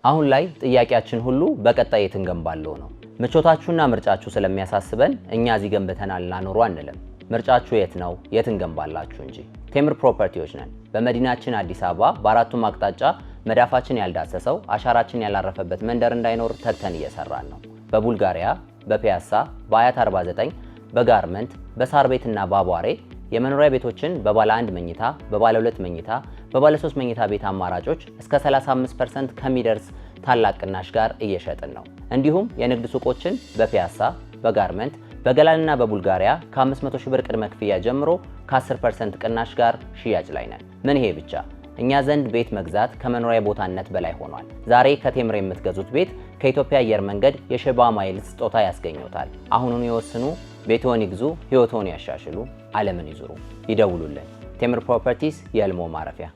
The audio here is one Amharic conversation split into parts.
አሁን ላይ ጥያቄያችን ሁሉ በቀጣይ የት እንገንባለው ነው። ምቾታችሁና ምርጫችሁ ስለሚያሳስበን እኛ እዚህ ገንብተናልና ኑሩ አንልም። ምርጫችሁ የት ነው? የት እንገንባላችሁ እንጂ። ቴምር ፕሮፐርቲዎች ነን። በመዲናችን አዲስ አበባ በአራቱም አቅጣጫ መዳፋችን ያልዳሰሰው አሻራችን ያላረፈበት መንደር እንዳይኖር ተግተን እየሰራን ነው። በቡልጋሪያ፣ በፒያሳ፣ በአያት 49፣ በጋርመንት፣ በሳር ቤትና በአቧሬ የመኖሪያ ቤቶችን በባለ 1 መኝታ፣ በባለ 2 መኝታ፣ በባለ 3 መኝታ ቤት አማራጮች እስከ 35% ከሚደርስ ታላቅ ቅናሽ ጋር እየሸጥን ነው። እንዲሁም የንግድ ሱቆችን በፒያሳ፣ በጋርመንት፣ በገላንና በቡልጋሪያ ከ500 ሺህ ብር ቅድመ ክፍያ ጀምሮ ከ10% ቅናሽ ጋር ሽያጭ ላይ ነን። ምን ይሄ ብቻ! እኛ ዘንድ ቤት መግዛት ከመኖሪያ ቦታነት በላይ ሆኗል። ዛሬ ከቴምር የምትገዙት ቤት ከኢትዮጵያ አየር መንገድ የሸባ ማይልስ ስጦታ ያስገኙታል። አሁኑን ይወስኑ፣ ቤትዎን ይግዙ፣ ህይወትዎን ያሻሽሉ፣ ዓለምን ይዙሩ። ይደውሉልን። ቴምር ፕሮፐርቲስ የህልሞ ማረፊያ።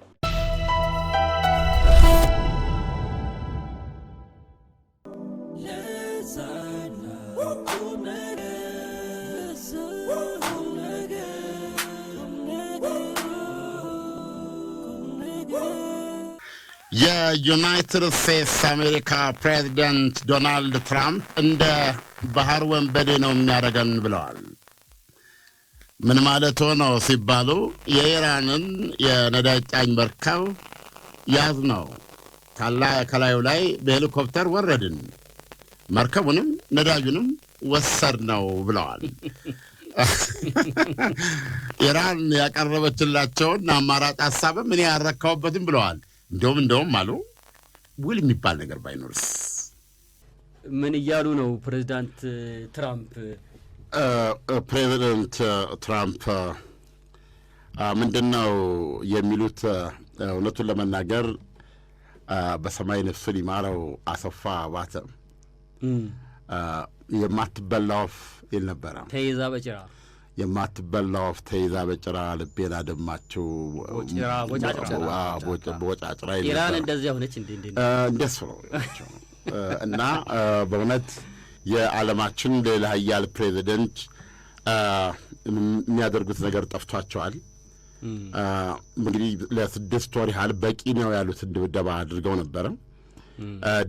የዩናይትድ ስቴትስ አሜሪካ ፕሬዝዳንት ዶናልድ ትራምፕ እንደ ባህር ወንበዴ ነው የሚያደርገን ብለዋል። ምን ማለት ነው ሲባሉ የኢራንን የነዳጅ ጫኝ መርከብ ያዝ ነው፣ ከላዩ ላይ በሄሊኮፕተር ወረድን፣ መርከቡንም ነዳጁንም ወሰድ ነው ብለዋል። ኢራን ያቀረበችላቸውን አማራጭ ሀሳብም እኔ ያረካውበትም ብለዋል። እንደውም አሉ ውል የሚባል ነገር ባይኖርስ። ምን እያሉ ነው ፕሬዝዳንት ትራምፕ? ፕሬዚደንት ትራምፕ ምንድነው የሚሉት? እውነቱን ለመናገር በሰማይ ነፍሱን ይማረው አሰፋ ባተ የማትበላ ወፍ ይል ነበረ። ተይዛ በጭራ የማትበላ ወፍ ተይዛ በጭራ ልቤን አደማችው በወጫጭራ። ኢራን እንደዚያ ሆነች እንደሱ ነው እና በእውነት የዓለማችን ሌላ ሀያል ፕሬዚደንት የሚያደርጉት ነገር ጠፍቷቸዋል። እንግዲህ ለ6 ወር ያህል በቂ ነው ያሉትን ድብደባ አድርገው ነበረ።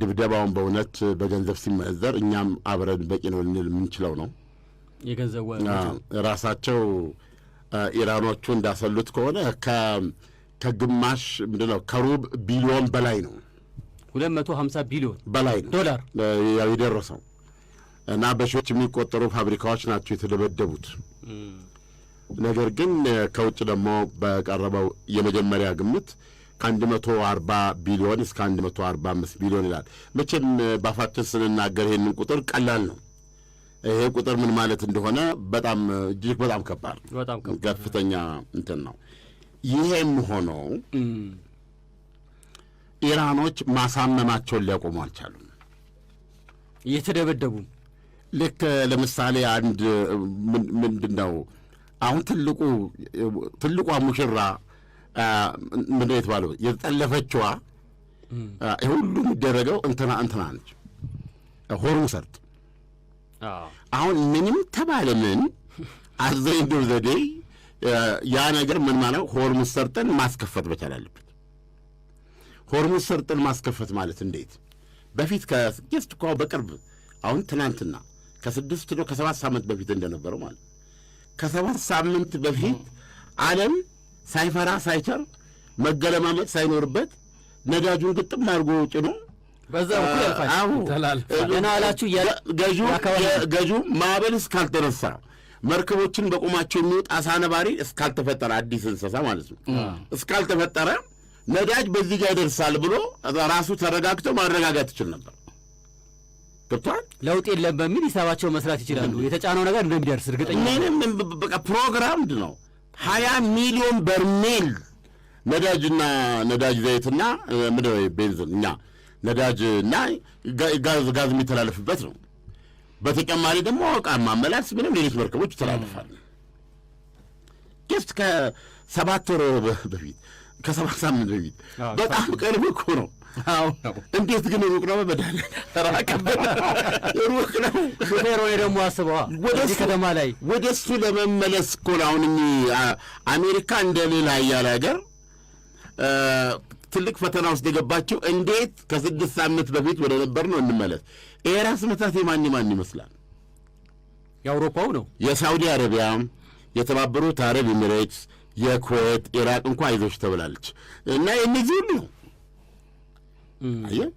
ድብደባውን በእውነት በገንዘብ ሲመነዘር እኛም አብረን በቂ ነው ልንል የምንችለው ነው። የገንዘብ ራሳቸው ኢራኖቹ እንዳሰሉት ከሆነ ከግማሽ ምንድነው ከሩብ ቢሊዮን በላይ ነው፣ 250 ቢሊዮን በላይ ነው ዶላር ያው የደረሰው እና በሺዎች የሚቆጠሩ ፋብሪካዎች ናቸው የተደበደቡት። ነገር ግን ከውጭ ደግሞ በቀረበው የመጀመሪያ ግምት ከ140 ቢሊዮን እስከ 145 ቢሊዮን ይላል። መቼም ባፋችን ስንናገር ይሄንን ቁጥር ቀላል ነው። ይሄ ቁጥር ምን ማለት እንደሆነ በጣም እጅግ በጣም ከባድ ከፍተኛ እንትን ነው። ይሄም ሆኖ ኢራኖች ማሳመማቸውን ሊያቆሙ አልቻሉም። እየተደበደቡ ልክ ለምሳሌ አንድ ምንድነው አሁን ትልቋ ሙሽራ ምንድነው የተባለው የተጠለፈችዋ ሁሉ የሚደረገው እንትና ነች፣ ሆርሙዝ ሰርጥ። አሁን ምንም ተባለ ምን አዘይንዶ ዘዴ ያ ነገር ምን ማለት ሆርሙዝ ሰርጥን ማስከፈት መቻል አለበት። ሆርሙዝ ሰርጥን ማስከፈት ማለት እንዴት? በፊት ከስድስት እኮ በቅርብ አሁን ትናንትና ከ6 ነው ከ7 ሳምንት በፊት እንደነበረው ማለት ከ7 ሳምንት በፊት ዓለም ሳይፈራ ሳይቸር መገለማመጥ ሳይኖርበት ነዳጁን ግጥም አድርጎ ጭኖ በዛው ተላልፋላችሁ ገዢው ማዕበል እስካልተነሳ መርከቦችን በቁማቸው የሚወጣ አሳ ነባሪ እስካልተፈጠረ አዲስ እንስሳ ማለት ነው እስካልተፈጠረ ነዳጅ በዚህ ጋር ይደርሳል ብሎ ራሱ ተረጋግቶ ማረጋጋት ይችል ነበር። ገብቷል? ለውጥ የለም በሚል ሂሳባቸው መስራት ይችላሉ። የተጫነው ነገር እንደሚደርስ እርግጠኛ ምንም በቃ ፕሮግራምድ ነው። 20 ሚሊዮን በርሜል ነዳጅ ዘይትና ምድር ቤንዚን ነዳጅና ጋዝ የሚተላለፍበት ነው። በተጨማሪ ደግሞ ዕቃ ማመላለስ ምንም ሌሎች መርከቦች ይተላለፋሉ። ጀስት ከ7 ወር በፊት ከ7 ሳምንት በፊት በጣም ቅርብ እኮ ነው። እንዴት ግን ሩቅ ነው? በመዳለ ሩቅ ነው። ሹፌር ወይ ደግሞ አስበዋ ወደዚህ ከተማ ላይ ወደሱ ለመመለስ እኮ አሁን አሜሪካ እንደሌላ ያለ ሀገር ትልቅ ፈተና ውስጥ የገባችው እንዴት ከ6 ሳምንት በፊት ወደ ነበር ነው እንመለስ። ይሄ ራስ ምታት የማን ይመስላል? የአውሮፓው ነው። የሳውዲ አረቢያ፣ የተባበሩት አረብ ኤሚሬትስ፣ የኩዌት፣ ኢራቅ እንኳ አይዞሽ ተብላለች እና የእነዚህ ሁሉ ነው። አየህ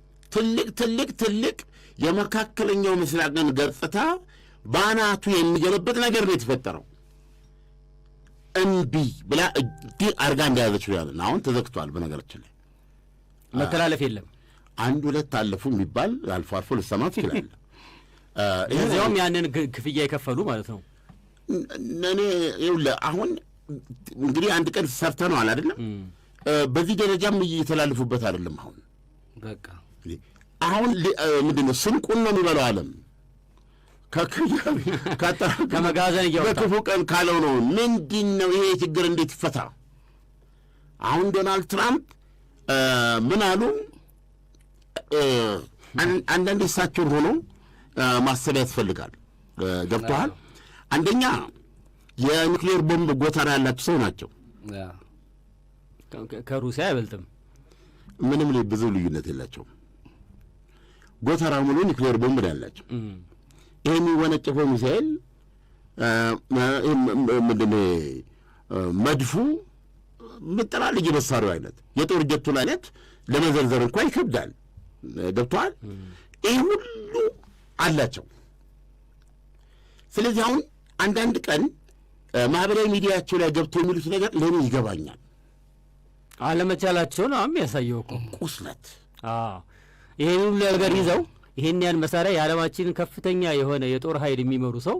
ትልቅ የመካከለኛው ምስራቅን ገጽታ ባናቱ የሚገለበጥ ነገር ነው የተፈጠረው። እንቢ ብላ እጅግ አርጋ እንደያዘችው ያለን አሁን ተዘግቷል። በነገራችን ላይ መተላለፍ የለም። 1-2 አለፉ የሚባል አልፎ አልፎ ልሰማ ትችላለህ። እዚያውም ያንን ክፍያ የከፈሉ ማለት ነው። እኔ ይኸውልህ አሁን እንግዲህ አንድ ቀን ሰርተነዋል አይደለም። በዚህ ደረጃም እየተላለፉበት አይደለም። አሁን በቃ አሁን ምንድን ነው ስንቁን ነው የሚበላው ዓለም ከመጋዘን እያወጣ በክፉ ቀን ካለው ነው። ምንድን ነው ይሄ ችግር እንዴት ይፈታ? አሁን ዶናልድ ትራምፕ ምን አሉ? አንዳንድ እሳቸውን ሆኖ ማሰብ ያስፈልጋል። ገብቶሃል? አንደኛ የኒውክሌር ቦምብ ጎተራ ያላቸው ሰው ናቸው። ከሩሲያ አይበልጥም። ምንም ብዙ ልዩነት የላቸውም። ጎተራ ሙሉ ኒውክሌር ቦምብ ያላቸው። ይሄ የሚወነጨፈው ሚሳኤል ምንድን ነው መድፉ ምጥራ ልዩ መሳሪያው አይነት የጦር ጀቱን አይነት ለመዘርዘር እንኳ ይከብዳል። ገብቶሃል? ይህ ሁሉ አላቸው። ስለዚህ አሁን አንዳንድ ቀን ማህበራዊ ሚዲያቸው ላይ ገብቶ የሚሉት ነገር ለእኔ ይገባኛል። አለመቻላቸውን የሚያሳየው እኮ ቁስለት። ይሄን ሁሉ ነገር ይዘው ይሄን ያን መሳሪያ የዓለማችንን ከፍተኛ የሆነ የጦር ኃይል የሚመሩ ሰው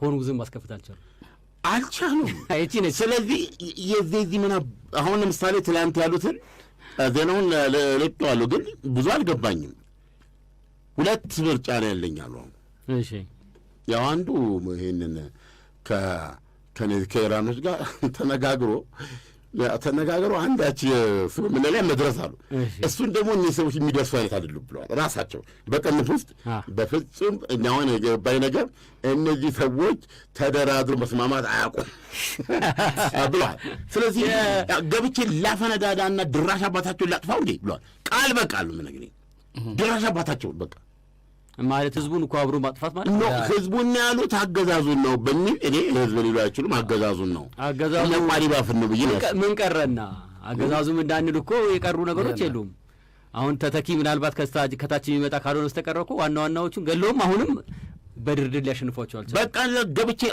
ሆኑ ዝም ማስከፈት አልቻሉም። ስለዚህ የዚህ ምን አሁን ለምሳሌ ትላንት ያሉትን ዜናውን ለቀዋለሁ፣ ግን ብዙ አልገባኝም። 2 ምርጫ ነው ያለኝ አሉ። እሺ ያው አንዱ ይሄንን ከኢራኖች ጋር ተነጋግሮ አንዳች ስምምነት ላይ መድረስ አሉ። እሱን ደግሞ እነዚህ ሰዎች የሚደርሱ አይነት አይደሉም ብለዋል ራሳቸው በቅንፍ ውስጥ። በፍጹም እኛውን የገባኝ ነገር እነዚህ ሰዎች ተደራድሮ መስማማት አያውቁም ብለዋል። ስለዚህ ገብቼ ላፈነዳዳና ድራሽ አባታቸውን ላጥፋው እንዴ ብለዋል። ቃል በቃል ምን ነገር ድራሽ አባታቸውን በቃ ማለት ህዝቡን እኮ አብሮ ማጥፋት ማለት ነው። ህዝቡን ያሉት አገዛዙን ነው በሚል እኔ ህዝብ ሊሉ አይችሉም። አገዛዙን ነው ለማሪ ባፍን ነው ብዬ ምን ቀረና አገዛዙም እንዳንል እኮ የቀሩ ነገሮች የሉም። አሁን ተተኪ ምናልባት ከታች የሚመጣ ካልሆነ በስተቀር እኮ ዋናዎቹን ገለውም አሁንም በድርድር ሊያሸንፏቸው አልቻሉም። በቃ ገብቼ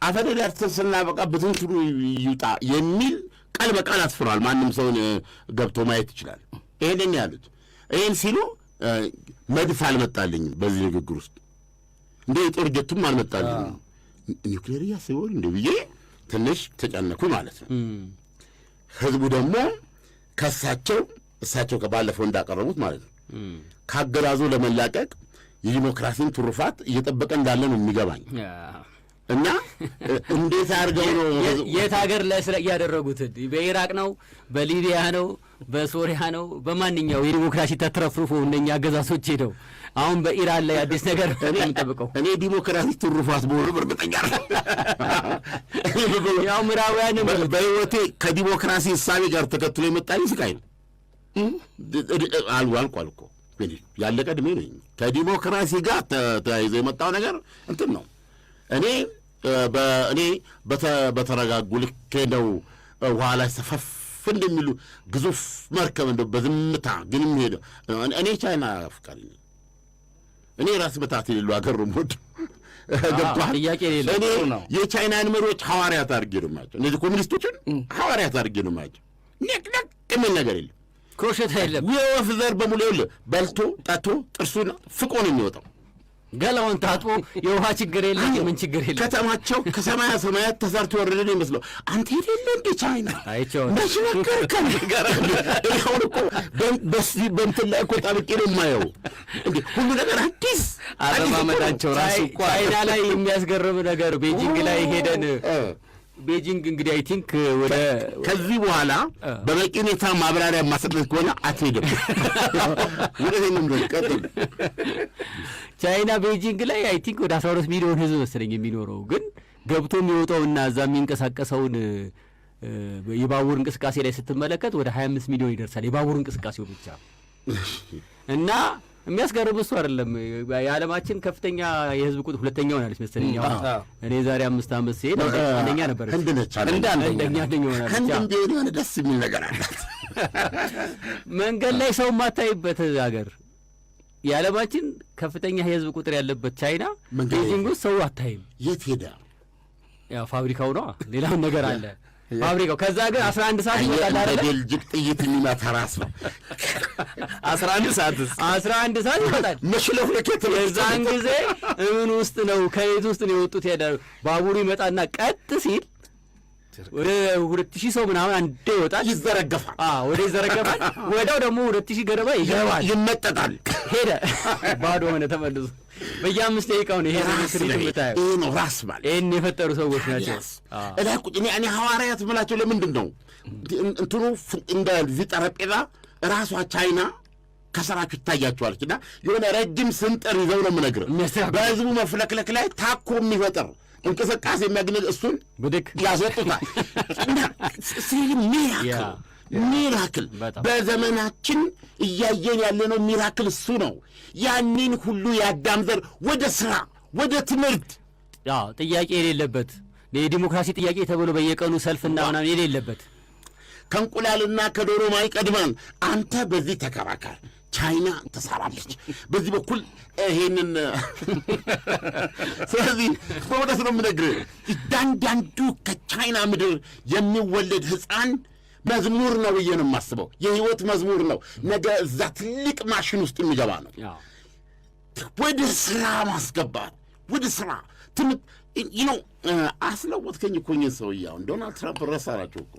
አፈደዳር ተሰና በቃ በትንትኑ ይውጣ የሚል ቃል በቃል አስፍሯል። ማንም ሰውን ገብቶ ማየት ይችላል። ይሄንን ያሉት ይሄን ሲሉ መድፍ አልመጣልኝም በዚህ ንግግር ውስጥ እንደ የጦር ጀቱም አልመጣልኝም። ኒውክሌር እያስበው እንደ ብዬ ትንሽ ተጨነኩ ማለት ነው። ህዝቡ ደግሞ እሳቸው ከባለፈው እንዳቀረቡት ማለት ነው ካገዛዙ ለመላቀቅ የዲሞክራሲን ትሩፋት እየጠበቀ እንዳለ ነው የሚገባኝ። እና እንዴት አድርገው ነው የት ሀገር ላይ ያደረጉትን? በኢራቅ ነው፣ በሊቢያ ነው፣ በሶሪያ ነው፣ በማንኛው የዲሞክራሲ ተትረፍርፎ እነኛ አገዛዞች ሄደው አሁን በኢራን ላይ አዲስ ነገር የምንጠብቀው እኔ ዲሞክራሲ ትሩፋት በሆኑ እርግጠኛ ያው ምዕራባውያን በህይወቴ ከዲሞክራሲ እሳቤ ጋር ተከትሎ የመጣኝ ስቃይ ነው። አልቋል እኮ ያለቀ ዕድሜ ነኝ። ከዲሞክራሲ ጋር ተያይዞ የመጣው ነገር እንትን ነው። እኔ በተረጋጉ ልክ ነው ውሃ ላይ ሰፈፍ እንደሚሉ ግዙፍ መርከብ እንደው በዝምታ ግን የሚሄደው እኔ ቻይና አፍቃሪ ነኝ። እኔ ራስ በታት የሌለው አገር ነው የምወደው። ገብቶሃል? እኔ የቻይናን መሪዎች ሐዋርያት አድርጌ ነው የማያቸው። እነዚህ ኮሚኒስቶችን ሐዋርያት አድርጌ ነው የማያቸው። ነቅነቅ የሚል ነገር የለም፣ ክሮሸት የለም። የወፍ ዘር በሙሉ ይኸውልህ በልቶ ጠጥቶ ጥርሱን ፍቆ ነው የሚወጣው። ገላውን ታጥቦ የውሃ ችግር የለም፣ የምን ችግር የለም። ከተማቸው ከሰማያ ሰማያት ተሰርቶ ወረደ ነው ይመስለው። አንተ የሌለ እንደ ቻይና መች ነገርከን? አሁን እኮ በእንትን ላይ እኮ ጣብቄ ነው የማየው። እንደ ሁሉ ነገር አዲስ አረማመዳቸው ራሱ እኮ ቻይና ላይ የሚያስገርም ነገር ቤጂንግ ላይ ሄደን ቤጂንግ እንግዲህ አይ ቲንክ ወደ ከዚህ በኋላ በበቂ ሁኔታ ማብራሪያ ማሰጠት ከሆነ አትሄድም። ወደዚህም ነው ቀጥል። ቻይና ቤጂንግ ላይ አይ ቲንክ ወደ 12 ሚሊዮን ህዝብ መሰለኝ የሚኖረው፣ ግን ገብቶ የሚወጣውና እዛ የሚንቀሳቀሰውን የባቡር እንቅስቃሴ ላይ ስትመለከት ወደ 25 ሚሊዮን ይደርሳል የባቡር እንቅስቃሴው ብቻ። እና የሚያስገርም እሱ አይደለም የዓለማችን ከፍተኛ የህዝብ ቁጥር ሁለተኛ ሆናለች መሰለኝ። እኔ ዛሬ 5 ዓመት ሲሄድ አንደኛ ነበረች። ህንድ ነች አንደኛ ሆናለች። ህንድ ቢሆን የሆነ ደስ የሚል ነገር አላት። መንገድ ላይ ሰው ማታይበት ሀገር የዓለማችን ከፍተኛ የህዝብ ቁጥር ያለበት ቻይና ቤጂንግ ውስጥ ሰው አታይም። የት ሄዳ? ያው ፋብሪካው ነው ሌላውን ነገር አለ ፋብሪካው። ከዛ ግን 11 ሰዓት ይወጣል አይደል? ቤልጅክ ጥይት የሚመታ ራስ ነው። 11 ሰዓት ይወጣል። መሽለፍ ለከተ የዛን ጊዜ እምን ውስጥ ነው ከቤት ውስጥ ነው የወጡት። ሄዳሉ ባቡሩ ይመጣና ቀጥ ሲል ወደ 2000 ሰው ምናምን አንዴ ይወጣል፣ ይዘረገፋል። ወደ ይዘረገፋል። ወዲያው ደግሞ 2000 ገደማ ይገባል፣ ይመጠጣል። ሄደ ባዶ ሆነ ተመልሶ። በየ5 ደቂቃው ነው ይሄ ትርኢት የምታየው። ይሄ ነው ራስ ማለት። ይሄን የፈጠሩ ሰዎች ናቸው። እኔ ሐዋርያት የምላቸው ለምንድን ነው እንትኑ እንደዚህ ጠረጴዛ ራሷ ቻይና ከሰራችሁ ይታያቸዋለች። እና የሆነ ረጅም ስንጥር ይዘው ነው የምነግርህ በህዝቡ መፍለክለክ ላይ ታኮ የሚፈጥር እንቅስቃሴ የሚያገኝ እሱን ብድክ ያስወጡታል። እና ሚራክል በዘመናችን እያየን ያለነው ሚራክል እሱ ነው። ያንን ሁሉ የአዳም ዘር ወደ ስራ ወደ ትምህርት ጥያቄ የሌለበት የዲሞክራሲ ጥያቄ ተብሎ በየቀኑ ሰልፍና ምናምን የሌለበት ከእንቁላልና ከዶሮ ማይቀድማን አንተ በዚህ ተከራካር ቻይና ተሳራለች በዚህ በኩል ይሄንን። ስለዚህ በእውነት ነው የምነግርህ እያንዳንዱ ከቻይና ምድር የሚወለድ ሕፃን መዝሙር ነው ብዬ ነው የማስበው። የህይወት መዝሙር ነው። ነገ እዛ ትልቅ ማሽን ውስጥ የሚገባ ነው። ወደ ስራ ማስገባት ወደ ስራ ነው። አስለወጥከኝ እኮ እኝን ሰውዬው ዶናልድ ትራምፕ ረሳናቸው እኮ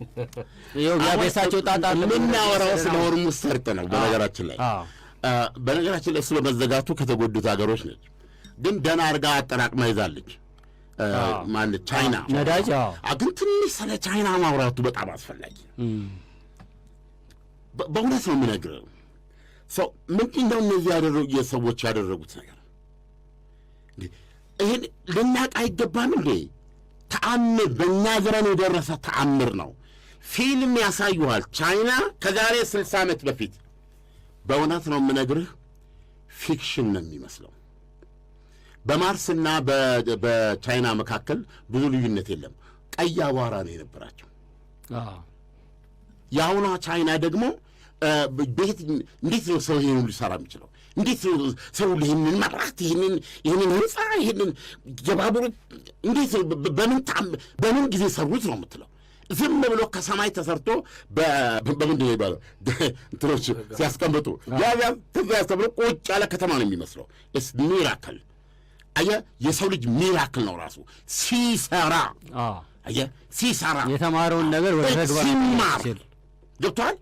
ቤሳቸው ጣጣ የምናወራው ስለ ሆርሙዝ ሰርጥ ነው። በነገራችን ላይ እሱ በመዘጋቱ ከተጎዱት ሀገሮች ነች። ግን ደህና አድርጋ አጠራቅማ ይዛለች ማለት ቻይና ነዳጅ። ግን ትንሽ ስለ ቻይና ማውራቱ በጣም አስፈላጊ። በእውነት ነው የምነግርህ። ሰው ምንድን ነው እነዚህ የሰዎች ያደረጉት ነገር ይህን ልናቅ አይገባም እንዴ? ተአምር፣ በእኛ ዘመን የደረሰ ተአምር ነው። ፊልም ያሳዩሃል። ቻይና ከዛሬ 60 ዓመት በፊት በእውነት ነው የምነግርህ ፊክሽን ነው የሚመስለው። በማርስና በቻይና መካከል ብዙ ልዩነት የለም። ቀይ አቧራ ነው የነበራቸው። የአሁኗ ቻይና ደግሞ እንዴት ነው ሰው ይሄን ሊሰራ የሚችለው? እንዴት ነው ሰው ይህንን መብራት ይህንን ህንፃ ይህንን የባቡር እንዴት በምን ጊዜ ሰሩት ነው የምትለው? ዝም ብሎ ከሰማይ ተሰርቶ በምንድን ነው የሚባለው እንትኖች ሲያስቀምጡ ያስተምሮ ቁጭ ያለ ከተማ ነው የሚመስለው። ስ ሚራክል አየህ፣ የሰው ልጅ ሚራክል ነው ራሱ ሲሰራ። አየህ፣ ሲሰራ የተማረውን ነገር ወደ ተግባር ሲማር ገብቶሃል።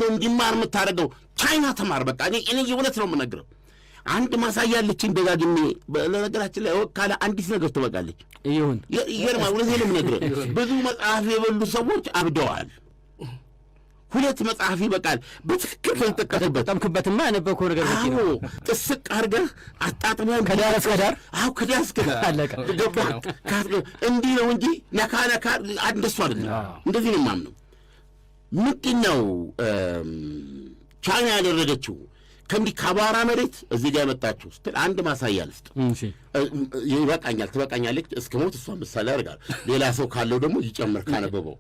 እንዲማር የምታደርገው ቻይና ተማር። በቃ እኔ የእውነት ነው የምነግረው። አንድ ማሳያ አለችኝ ደጋግሜ። ለነገራችን ላይ ካለ አንዲት ነገር ትበቃለች። ይገርማል። እውነቴን ነው የምነግርህ። ብዙ መጽሐፍ የበሉ ሰዎች አብደዋል። 2 መጽሐፍ ይበቃል። በትክክል ተጠቀምበት። በጣም ክበትማ ያነበብከው ነገር በቂ ነው። ጥስቅ አድርገህ አጣጥመህ ከዳር እስከ ዳር። ከዳር እስከ ዳር አለቀ። እንዲህ ነው እንጂ ነካ እንደሱ አይደለም። እንደዚህ ነው የማምነው። ምንድን ነው ቻይና ያደረገችው? ከእንዲህ ከአቧራ መሬት እዚህ ጋር የመጣችሁ ስትል አንድ ማሳያ ልስጥ። ይበቃኛል፣ ትበቃኛለች እስከ ሞት እሷ ምሳሌ ያደርጋል። ሌላ ሰው ካለው ደግሞ ይጨምር ካነበበው።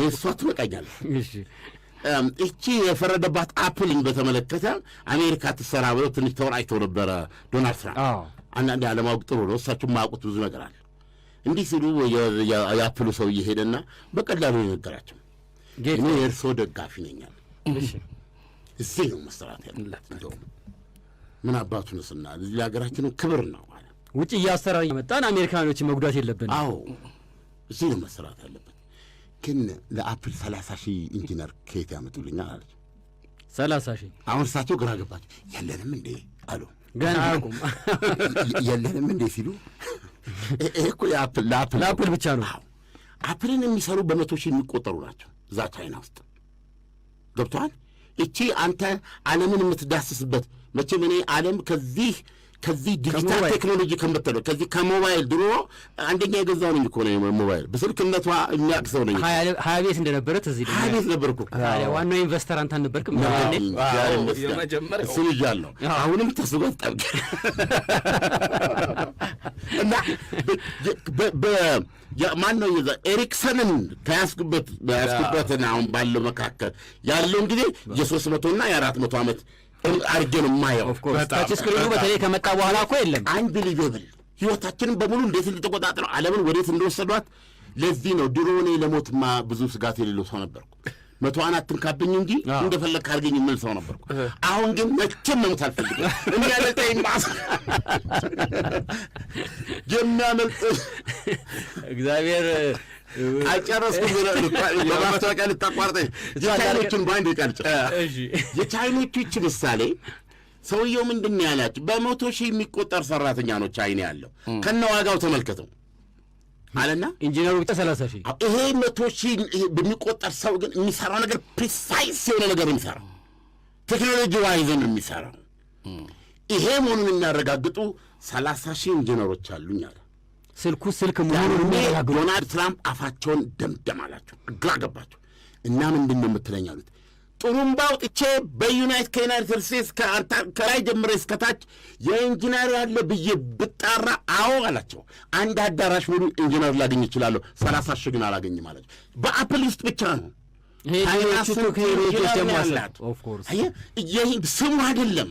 እሷ ትበቃኛለች። እቺ የፈረደባት አፕልን በተመለከተ አሜሪካ ትሰራ ብለው ትንሽ ተወራጭተው ነበረ ዶናልድ ትራምፕ። አንዳንድ አለማወቅ ጥሩ ነው። እሳቸው የማያውቁት ብዙ ነገር አለ። እንዲህ ሲሉ የአፕሉ ሰው እየሄደና በቀላሉ የነገራቸው እኔ የእርስዎ ደጋፊ ነኛል። እዚህ ነው መሰራት ያለበት። እንደውም ምን አባቱንስና እዚህ ሀገራችንን ክብር ነው አለ። ውጭ እያሰራ የመጣን አሜሪካኖችን መጉዳት የለብን። አዎ እዚህ ነው መሰራት ያለበት። ግን ለአፕል 30,000 ኢንጂነር ከየት ያመጡልኛል አለች። 30,000 አሁን እሳቸው ግራ ገባቸው። የለንም እንዴ አሉ። ገና አያውቁም። የለንም እንዴ ሲሉ ይሄ እኮ ለአፕል ብቻ ነው። አፕልን የሚሰሩ በመቶ ሺህ የሚቆጠሩ ናቸው እዛ ቻይና ውስጥ ገብቶሃል። እቺ አንተ ዓለምን የምትዳስስበት መቼም እኔ ዓለም ከዚህ ከዚህ ዲጂታል ቴክኖሎጂ ከምትለው ከዚህ ከሞባይል ድሮ አንደኛ የገዛው ነኝ እኮ ነው ሞባይል በስልክነቷ የሚያውቅ ሰው ነኝ። 20 ቤት እንደነበረ እዚህ 20 ቤት ነበርኩ። ዋናው ኢንቨስተር አንተ አልነበርክም? የመጀመሪያው እሱ ይያለው አሁንም ተስጎት ጠብቅ እና ማን ነው የዛ ኤሪክሰንን ከያስኩበትና አሁን ባለው መካከል ያለው እንግዲህ የ300 እና የ400 ዓመት አርጌ ነው የማየው። ታች ስክሪኑ በተለይ ከመጣ በኋላ እኮ የለም። አንቢሊቬብል ህይወታችንን በሙሉ እንዴት እንደተቆጣጠረው ዓለምን ወዴት እንደወሰዷት። ለዚህ ነው ድሮ እኔ ለሞትማ ብዙ ስጋት የሌለው ሰው ነበርኩ። መቶዋን አትንካብኝ እንጂ እንደፈለግህ አድርገኝ የምል ሰው ነበርኩ። አሁን ግን መቼም መሞት አልፈልግም። የሚያመልጠኝ የሚያመልጥ እግዚአብሔር አልጨረስኩም። በማስታወቂያ ልታቋርጠኝ የቻይኖቹን በአንድ ቃልጭ የቻይኖቹ ይች ምሳሌ ሰውየው ምንድን ነው ያላቸው? በመቶ ሺህ የሚቆጠር ሰራተኛ ነው ቻይና ያለው ከነ ዋጋው ተመልከተው አለና ኢንጂነሩ ብቻ 30 ሺህ። ይሄ 100 ሺህ በሚቆጠር ሰው ግን የሚሰራው ነገር ፕሪሳይስ የሆነ ነገር የሚሰራው ቴክኖሎጂ ዋይዘን የሚሰራው ይሄ መሆኑን የሚያረጋግጡ 30 ሺህ ኢንጂነሮች አሉኝ አለ። ስልክ መሆኑን የሚያረጋግጡ ዶናልድ ትራምፕ አፋቸውን ደምደም አላቸው። ግራ ገባቸው እና ምንድን ነው የምትለኝ አሉት። ጥሩምባ አውጥቼ ከዩናይትድ ስቴትስ ከላይ ጀምሬ እስከታች የኢንጂነር ያለ ብዬ ብጣራ አዎ አላቸው። አንድ አዳራሽ ሙሉ ኢንጂነር ላገኝ እችላለሁ፣ 30 ሺህ ግን አላገኝም አላቸው። በአፕል ውስጥ ብቻ ነው ስሙ አይደለም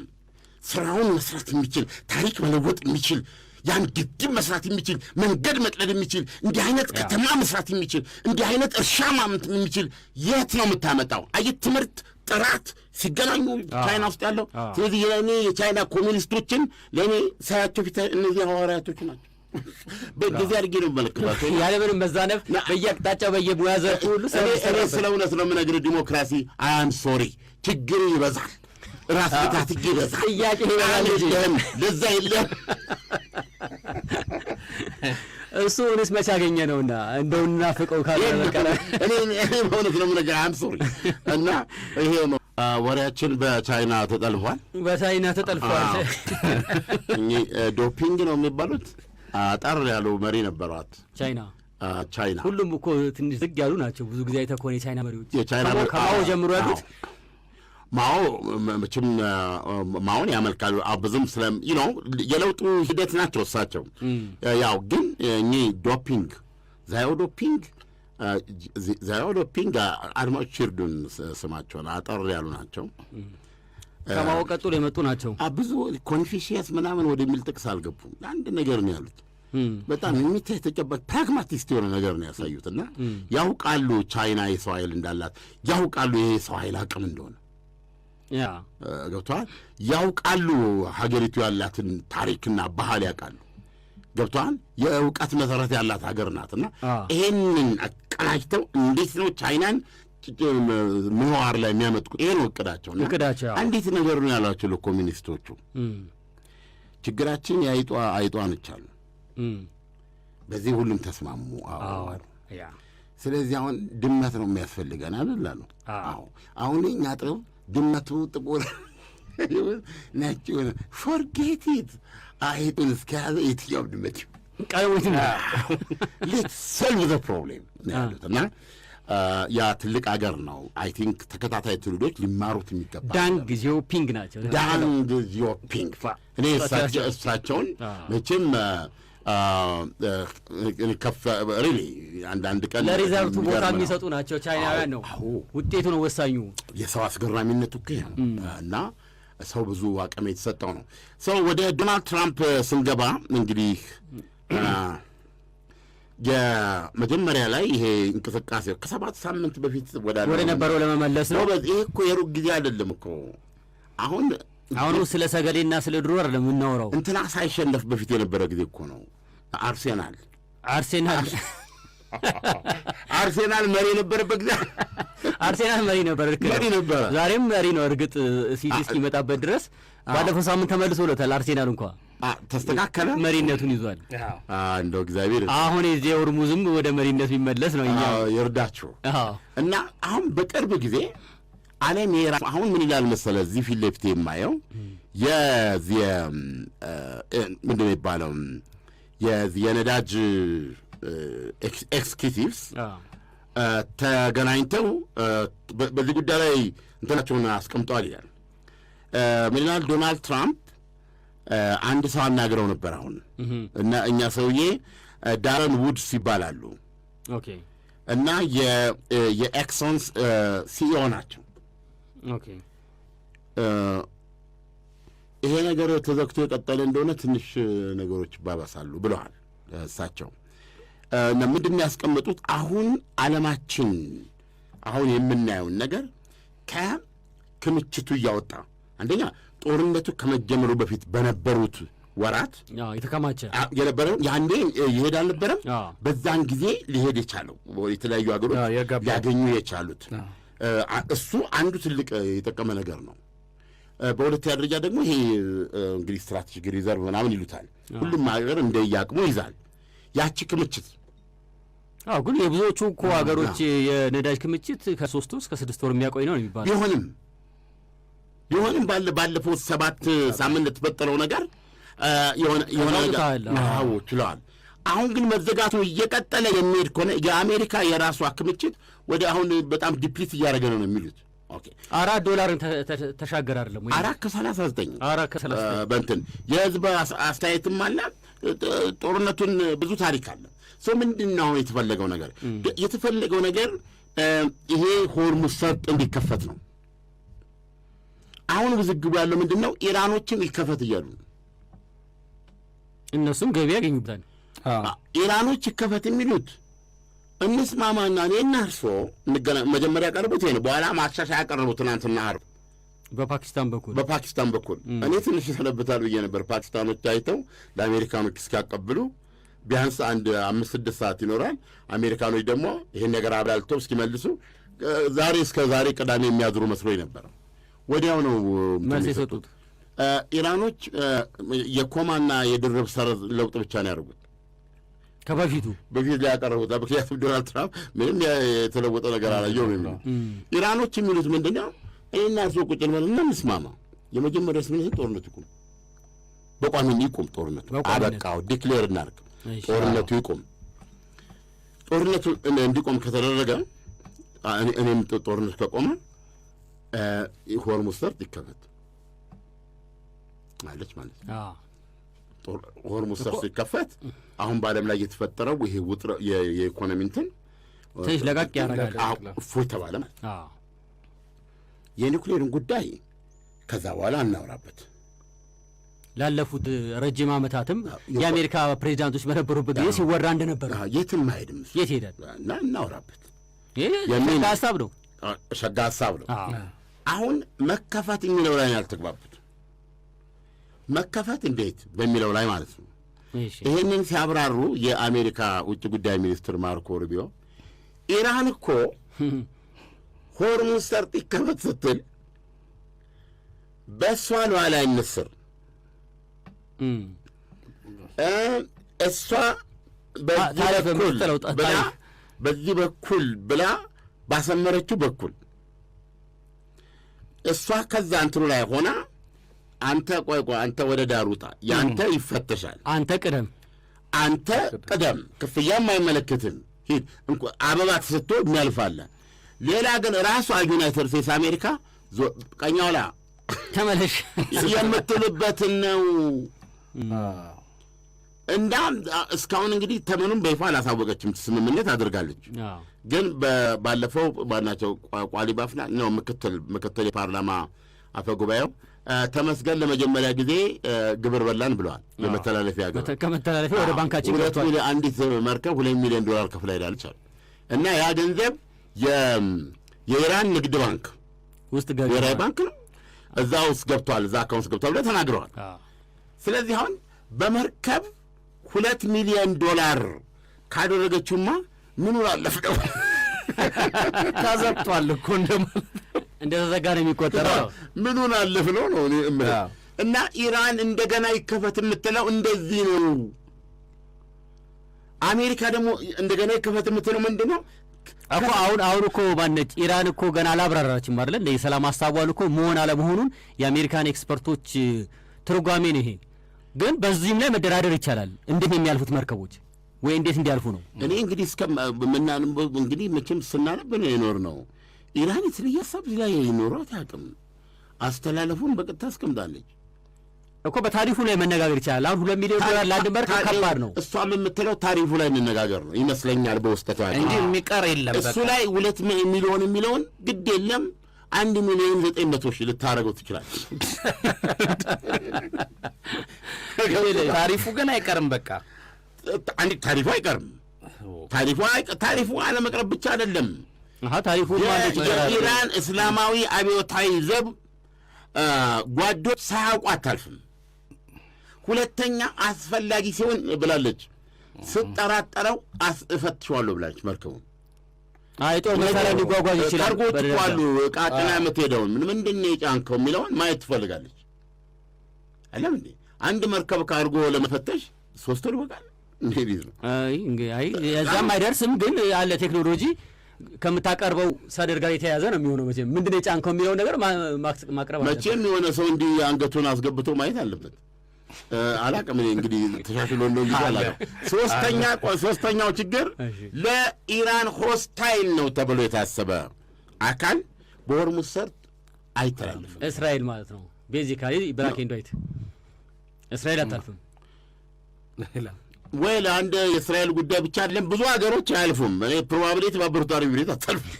ስራውን መስራት የሚችል ታሪክ መለወጥ የሚችል ያን ግድብ መስራት የሚችል መንገድ መቅለድ የሚችል እንዲህ አይነት ከተማ መስራት የሚችል እንዲህ አይነት እርሻ ማምረት የሚችል የት ነው የምታመጣው? አየት ትምህርት ጥራት ሲገናኙ ቻይና ውስጥ ያለው። ስለዚህ ለእኔ የቻይና ኮሚኒስቶችን ለእኔ ሳያቸው ፊት እነዚህ ሐዋርያቶች ናቸው። በዚህ አድርጌ ነው የምመለከታቸው ያለምንም መዛነፍ በየአቅጣጫው በየሙያ ዘርፉ ሁሉ። እኔ ስለ እውነት ነው የምነግርህ ዲሞክራሲ አም ሶሪ ችግር ይበዛል፣ ራስ ብታት ይበዛል፣ ጥያቄ ይበዛል፣ ለዛ የለም እሱ እኔስ መቼ አገኘ ነውና እንደው እናፍቀው ካለ በቀረ እኔ በእውነት ነው የምነግርህ አም ሶሪ። እና ይሄ ነው ወሬያችን በቻይና ተጠልፏል። በቻይና ተጠልፏል። እኚህ ዶፒንግ ነው የሚባሉት አጠር ያሉ መሪ ነበሯት ቻይና። ሁሉም እኮ ትንሽ ዝግ ያሉ ናቸው። ብዙ ጊዜ አይተህ ከሆነ የቻይና መሪዎች ከማኦ ጀምሮ ያሉት ማኦ መቼም ማኦን ያመልካሉ። ብዙም ስለ የለውጡ ሂደት ናቸው እሳቸው። ያው ግን እኚህ ዶፒንግ ዛዮዶፒንግ አድማጮች ይርዱን፣ ስማቸውን አጠር ያሉ ናቸው። ከማኦ ቀጥሎ የመጡ ናቸው። ብዙ ኮንፊሽየስ ምናምን ወደሚል ጥቅስ አልገቡም። አንድ ነገር ነው ያሉት። በጣም የሚታይ ተጨባጭ ፕራግማቲስት የሆነ ነገር ነው ያሳዩትና ያውቃሉ ቻይና የሰው ኃይል እንዳላት፣ ያውቃሉ ይሄ የሰው ኃይል አቅም እንደሆነ ገብተዋል። ያውቃሉ ሀገሪቱ ያላትን ታሪክና ባህል ያውቃሉ። ገብተዋል። የእውቀት መሰረት ያላት ሀገር ናትና ይሄንን አቀናጅተው እንዴት ነው ቻይናን ምህዋር ላይ የሚያመጥቁት? ይሄ ነው እቅዳቸው። አንዲት ነገር ነው ያሏቸው ለኮሚኒስቶቹ፣ ችግራችን አይጧ ነች አሉ። በዚህ ሁሉም ተስማሙ። ስለዚህ አሁን ድመት ነው የሚያስፈልገን አይደል አሉ። አሁን እኛ ጥብ ድመቱ ጥቁር ነጭ ሆነ ፎርጌት ኢት አይጡን እስከያዘ የትኛው ድመት ቀለሞት ሌትስ ሶልቭ ዘ ፕሮብሌም ያሉት እና ያ ትልቅ አገር ነው። አይ ቲንክ ተከታታይ ትውልዶች ሊማሩት የሚገባ ዳንግ ዚዮፒንግ ናቸው። ዳንግ ዚዮፒንግ እኔ እሳቸውን መቼም ከፍ ሪሊ አንዳንድ ቀን ለሪዛልቱ ቦታ የሚሰጡ ናቸው። ቻይናውያን ነው ውጤቱ ነው ወሳኙ። የሰው አስገራሚነቱ እኮ እና ሰው ብዙ አቅም የተሰጠው ነው። ሰው ወደ ዶናልድ ትራምፕ ስንገባ እንግዲህ የመጀመሪያ ላይ ይሄ እንቅስቃሴ ከ7 ሳምንት በፊት ወደ ነበረው ለመመለስ ነው። ይሄ እኮ የሩቅ ጊዜ አይደለም እኮ አሁን ስለ ሰገዴና ስለ ድሮ አይደለም የምናወራው። እንትና ሳይሸነፍ በፊት የነበረ ጊዜ እኮ ነው። አርሴናል መሪ የነበረበት ጊዜ አርሴናል መሪ ነበር። ዛሬም መሪ ነው። እርግጥ ሲቲ እስኪመጣበት ድረስ ባለፈው ሳምንት ተመልሶለታል። አርሴናል እንኳ ተስተካከለ፣ መሪነቱን ይዟል። እንደው እግዚአብሔር አሁን የዚህ ኦርሙዝም ወደ መሪነት ቢመለስ ነው እኛ ይርዳችሁ። እና አሁን በቅርብ ጊዜ ዓለም አሁን ምን ይላል መሰለ፣ እዚህ ፊት ለፊት የማየው የዚህ ምንድን ነው የሚባለው የነዳጅ ኤክስኪዩቲቭስ ተገናኝተው በዚህ ጉዳይ ላይ እንትናቸውን አስቀምጠዋል ይላል። ምን ይላል ዶናልድ ትራምፕ አንድ ሰው አናግረው ነበር አሁን እና እኛ ሰውዬ ዳረን ውድስ ይባላሉ እና የኤክሶን ሲኢኦ ናቸው። ይሄ ነገር ተዘግቶ የቀጠለ እንደሆነ ትንሽ ነገሮች ይባባሳሉ ብለዋል እሳቸው። እና ምንድን ነው ያስቀመጡት? አሁን ዓለማችን አሁን የምናየውን ነገር ከክምችቱ እያወጣ አንደኛ ጦርነቱ ከመጀመሩ በፊት በነበሩት ወራት የተከማቸ የነበረው ያንዴ ይሄድ አልነበረም። በዛን ጊዜ ሊሄድ የቻለው የተለያዩ ሀገሮች ሊያገኙ የቻሉት እሱ አንዱ ትልቅ የጠቀመ ነገር ነው። በሁለተኛ ደረጃ ደግሞ ይሄ እንግዲህ ስትራቴጂክ ሪዘርቭ ምናምን ይሉታል። ሁሉም ሀገር እንደየአቅሙ ይዛል ያቺ ክምችት። ግን የብዙዎቹ እኮ ሀገሮች የነዳጅ ክምችት ከ3 እስከ 6 ወር የሚያቆይ ነው የሚባለው። ቢሆንም ባለፈው 7 ሳምንት የተፈጠረው ነገር የሆነ ነገር ችለዋል። አሁን ግን መዘጋቱ እየቀጠለ የሚሄድ ከሆነ የአሜሪካ የራሷ ክምችት ወደ አሁን በጣም ዲፕሊት እያደረገ ነው የሚሉት። $4 ተሻገር አይደለም ወይ? 4.39 በእንትን የህዝብ አስተያየትም አለ። ጦርነቱን ብዙ ታሪክ አለ። ሰው ምንድን ነው አሁን የተፈለገው ነገር? የተፈለገው ነገር ይሄ ሆርሙዝ ሰርጥ እንዲከፈት ነው። አሁን ውዝግቡ ያለው ምንድን ነው? ኢራኖችም ይከፈት እያሉ እነሱም ገቢ ያገኙታል። ኢራኖች ይከፈት የሚሉት እንስማማና እኔና እርሶ መጀመሪያ ያቀረቡት ይሄ ነው። በኋላ ማሻሻያ ያቀረቡት ትናንትና ዓርብ በፓኪስታን በኩል እኔ ትንሽ ይሰነብታል ብዬ ነበር። ፓኪስታኖች አይተው ለአሜሪካኖች እስኪያቀብሉ ቢያንስ 5-6 ሰዓት ይኖራል። አሜሪካኖች ደግሞ ይሄን ነገር አብላልተው እስኪመልሱ እስከ ዛሬ ቅዳሜ የሚያድሩ መስሎኝ ነበር። ወዲያው ነው መልስ የሰጡት። ኢራኖች የኮማና የድርብ ሰረዝ ለውጥ ብቻ ነው ያደርጉት በፊት ላይ ያቀረቡት። ምክንያቱም ዶናልድ ትራምፕ ምንም የተለወጠ ነገር አላየሁም የሚሉት ኢራኖች የሚሉት ምንድን ነው? እኔና እርሶ ቁጭ ብለን እንስማማ። የመጀመሪያ ስምምነት ጦርነቱ ይቁም፣ በቋሚ ይቁም ጦርነቱ። አበቃው፣ ዲክሌር እናድርግ፣ ጦርነቱ ይቁም። ጦርነቱ እንዲቆም ከተደረገ እኔም ጦርነቱ ከቆመ ሆርሙዝ ሰርጥ ይከፈት ማለች ማለት ነው። ሆርሙዝ ሰርጥ ሲከፈት አሁን በዓለም ላይ የተፈጠረው ይሄ ውጥረ የኢኮኖሚ እንትን ትንሽ ለቀቅ ያደርጋል። እፎይ ተባለ ማለት የኒውክሌርን ጉዳይ ከዛ በኋላ እናወራበት። ላለፉት ረጅም ዓመታትም የአሜሪካ ፕሬዚዳንቶች በነበሩበት ጊዜ ሲወራ እንደነበረ የትም አይሄድም። የት ሄዳል? እና እናወራበት። ሸጋ ሀሳብ ነው። ሸጋ ሀሳብ ነው። አሁን መከፈት የሚለው ላይ ያልተግባቡት። መከፈት እንዴት በሚለው ላይ ማለት ነው። ይሄንን ሲያብራሩ የአሜሪካ ውጭ ጉዳይ ሚኒስትር ማርኮ ሩቢዮ ኢራን እኮ ሆርሙዝ ሰርጥ ይከፈት ስትል በእሷ ሉዓላዊነት ስር እሷ በዚህ በኩል ብላ ባሰመረችው በኩል እሷ ከዛ እንትኑ ላይ ሆና አንተ ቆይ አንተ ወደ ዳር ውጣ፣ ያንተ ይፈተሻል፣ አንተ ቅደም፣ ክፍያም አይመለከትም፣ ሂድ አበባ ተሰጥቶ የሚያልፋለ። ሌላ ግን ራሷ ዩናይትድ ስቴትስ አሜሪካ ቀኛውላ ተመለሽ የምትልበትን ነው። እና እስካሁን እንግዲህ ተመኑም በይፋ አላሳወቀችም። ስምምነት አድርጋለች። ግን ባለፈው ባናቸው ቋሊባፍና ነው ምክትል የፓርላማ አፈ ጉባኤው ተመስገን ለመጀመሪያ ጊዜ ግብር በላን ብለዋል። የመተላለፊያ ግብር ከመተላለፊያ ወደ ባንካችን ገብቷል። አንዲት መርከብ $2 ሚሊዮን ከፍላ ሄዳለች እና ያ ገንዘብ የኢራን ንግድ ባንክ ውስጥ ብሔራዊ ባንክ ነው እዛ ውስጥ ገብቷል፣ እዛ አካውንት ገብቷል ብለው ተናግረዋል። ስለዚህ አሁን በመርከብ $2 ሚሊዮን ካደረገችውማ ምኑን አለፍነው? ታዘብቷል እኮ እንደተዘጋ ነው የሚቆጠረው። ምኑን አለፍነው ነው እኔ እምልህ። እና ኢራን እንደገና ይከፈት የምትለው እንደዚህ ነው። አሜሪካ ደግሞ እንደገና ይከፈት የምትለው ምንድን ነው እኮ? አሁን እኮ ማነች ኢራን እኮ ገና አላብራራችም አይደል? የሰላም ሀሳቧን እኮ መሆን አለመሆኑን የአሜሪካን ኤክስፐርቶች ትርጓሜ ነው ይሄ። ግን በዚህም ላይ መደራደር ይቻላል። እንዴት የሚያልፉት መርከቦች ወይ እንዴት እንዲያልፉ ነው? እኔ እንግዲህ እንግዲህ መቼም ስናነብ ነው የኖር ነው። ኢራን የተለየ ሀሳብ ላይ ይኖራት አያውቅም። አስተላለፉን በቀጥታ አስቀምጣለች እኮ። በታሪፉ ላይ መነጋገር ይቻላል። አሁን $2 ሚሊዮን ለአንድ መርከብ ከባድ ነው። እሷም የምትለው ታሪፉ ላይ እንነጋገር ነው ይመስለኛል በውስጠቷ እንጂ የሚቀር የለም። እሱ ላይ 2 ሚሊዮን የሚለውን ግድ የለም 1,900,000 ልታረገው ትችላለች። ታሪፉ ግን አይቀርም። በቃ ታሪፉ አይቀርም። ታሪፉ አለመቅረብ ብቻ አይደለም። ታሪፉ የኢራን እስላማዊ አብዮታዊ ዘብ ጓዶች ሳያውቁ አታልፍም። ሁለተኛ አስፈላጊ ሲሆን ብላለች፣ ስጠራጠረው እፈትሸዋለሁ ብላለች። መርከቡን ጦር መሳሪያ ሊጓጓዝ ይችላል። ታርጎች እኮ አሉ። ዕቃ ጭና የምትሄደውን ምንድን ነው የጫንከው የሚለውን ማየት ትፈልጋለች። አለም እንዴ አንድ መርከብ ካርጎ ለመፈተሽ 3 ወር ይበቃል። እንዴት ነው? እዛም አይደርስም። ግን ያለ ቴክኖሎጂ ከምታቀርበው ሰደር ጋር የተያያዘ ነው የሚሆነው። መቼም ምንድን ነው የጫንከው የሚለውን ነገር ማቅረብ አለበት። መቼም የሆነ ሰው እንዲህ አንገቱን አስገብቶ ማየት አለበት። አላቅም እኔ እንግዲህ ተሻሽሎ ነው ይላል። ሶስተኛው ችግር ለኢራን ሆስታይል ነው ተብሎ የታሰበ አካል በሆርሙዝ ሰርጥ አይተላለፍም። እስራኤል ማለት ነው ቤዚካሊ ብላክ ኤንድ ዋይት። እስራኤል አታልፍም ወይ ለአንድ የእስራኤል ጉዳይ ብቻ አይደለም፣ ብዙ ሀገሮች አያልፉም። እኔ ፕሮባብሊ የተባበሩት አረብ ኤሚሬት አታልፍም።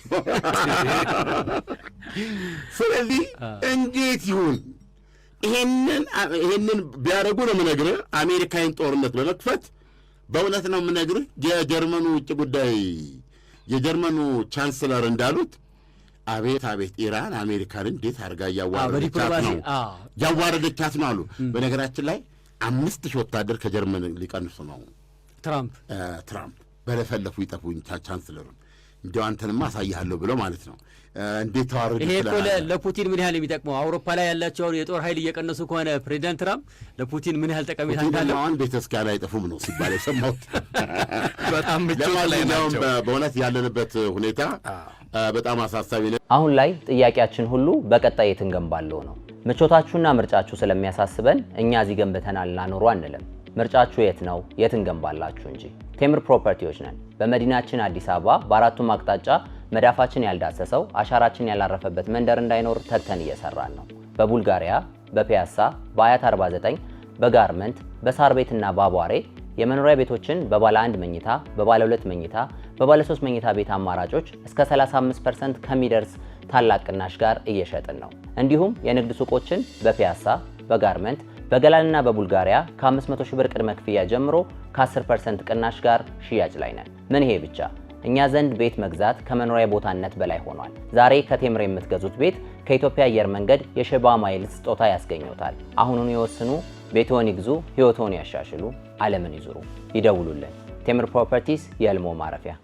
ስለዚህ እንዴት ይሁን ይሄንን ቢያደርጉ ነው የምነግርህ። አሜሪካን ጦርነት በመክፈት በእውነት ነው የምነግርህ። የጀርመኑ ውጭ ጉዳይ የጀርመኑ ቻንስለር እንዳሉት አቤት ኢራን አሜሪካን እንዴት አድርጋ ያዋረደቻት ነው አሉ። በነገራችን ላይ 5,000 ወታደር ከጀርመን ሊቀንሱ ነው ትራምፕ በለፈለፉ ይጠፉኝ ቻንስለሩን እንዲያው አንተንማ አሳይሃለሁ ብለው ማለት ነው። እንዴት ተዋረዱ። ይሄ እኮ ለፑቲን ምን ያህል የሚጠቅመው አውሮፓ ላይ ያላቸውን የጦር ኃይል እየቀነሱ ከሆነ ፕሬዚዳንት ትራምፕ ለፑቲን ምን ያህል ጠቀሜታ እንዳለው አሁን ቤተስኪያን አይጠፉም ነው ሲባል የሰማሁት። በጣም ምቾት ላይ ናቸው። በእውነት ያለንበት ሁኔታ በጣም አሳሳቢ ነው። አሁን ላይ ጥያቄያችን ሁሉ በቀጣይ የት እንገንባለው ነው። ምቾታችሁና ምርጫችሁ ስለሚያሳስበን እኛ እዚህ ገንብተናል እናኖሩ አንልም። ምርጫችሁ የት ነው? የት እንገንባላችሁ እንጂ። ቴምር ፕሮፐርቲዎች ነን። በመዲናችን አዲስ አበባ በአራቱም አቅጣጫ መዳፋችን ያልዳሰሰው አሻራችን ያላረፈበት መንደር እንዳይኖር ተግተን እየሰራን ነው። በቡልጋሪያ፣ በፒያሳ፣ በአያት 49፣ በጋርመንት፣ በሳር ቤትና በአቧሬ የመኖሪያ ቤቶችን በባለ 1 መኝታ፣ በባለ 2 መኝታ፣ በባለ 3 መኝታ ቤት አማራጮች እስከ 35% ከሚደርስ ታላቅ ቅናሽ ጋር እየሸጥን ነው። እንዲሁም የንግድ ሱቆችን በፒያሳ፣ በጋርመንት፣ በገላንና በቡልጋሪያ ከ500 ሺህ ብር ቅድመ ክፍያ ጀምሮ ከ10% ቅናሽ ጋር ሽያጭ ላይ ነን። ምን ይሄ ብቻ! እኛ ዘንድ ቤት መግዛት ከመኖሪያ ቦታነት በላይ ሆኗል። ዛሬ ከቴምር የምትገዙት ቤት ከኢትዮጵያ አየር መንገድ የሸባ ማይልስ ስጦታ ያስገኙታል። አሁኑን ይወስኑ፣ ቤትዎን ይግዙ፣ ህይወትዎን ያሻሽሉ፣ ዓለምን ይዙሩ። ይደውሉልን። ቴምር ፕሮፐርቲስ የህልሞ ማረፊያ።